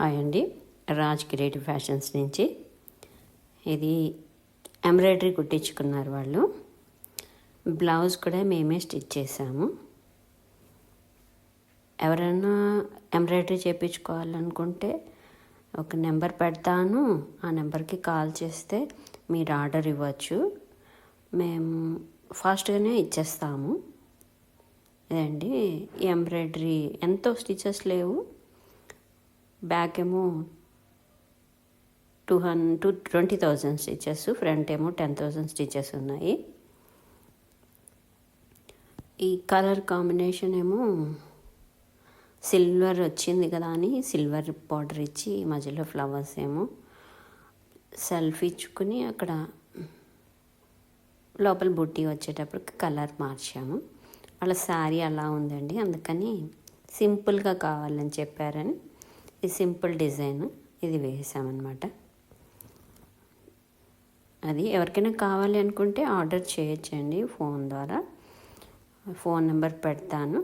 Hi అండి, Raj creative fashions నుంచి. ఇది ఎంబ్రాయిడరీ కుట్టించుకున్నారు వాళ్ళు. బ్లౌజ్ కూడా మేమే స్టిచ్ చేసాము. ఎవరైనా ఎంబ్రాయిడరీ చేయించుకోవాలనుకుంటే ఒక నెంబర్ పెడతాను, ఆ నెంబర్కి కాల్ చేస్తే మీరు ఆర్డర్ ఇవ్వచ్చు. మేము ఫాస్ట్గానే ఇచ్చేస్తాము. ఇదండి ఈ ఎంబ్రాయిడరీ. ఎంతో స్టిచెస్ లేవు. బ్యాక్ ఏమో 20,000 స్టిచెస్, ఫ్రంట్ ఏమో 10,000 స్టిచెస్ ఉన్నాయి. ఈ కలర్ కాంబినేషన్ ఏమో సిల్వర్ వచ్చింది కదా అని సిల్వర్ బార్డర్ ఇచ్చి మధ్యలో ఫ్లవర్స్ ఏమో సెల్ఫ్ ఇచ్చుకుని అక్కడ లోపల బుట్టి వచ్చేటప్పటికి కలర్ మార్చాము. వాళ్ళ శారీ అలా ఉందండి, అందుకని సింపుల్గా కావాలని చెప్పారని ఈ సింపుల్ డిజైన్ ఇది వేసామన్నమాట. అది ఎవరికైనా కావాలి అనుకుంటే ఆర్డర్ చేయొచ్చండి ఫోన్ ద్వారా. ఫోన్ నెంబర్ పెడతాను.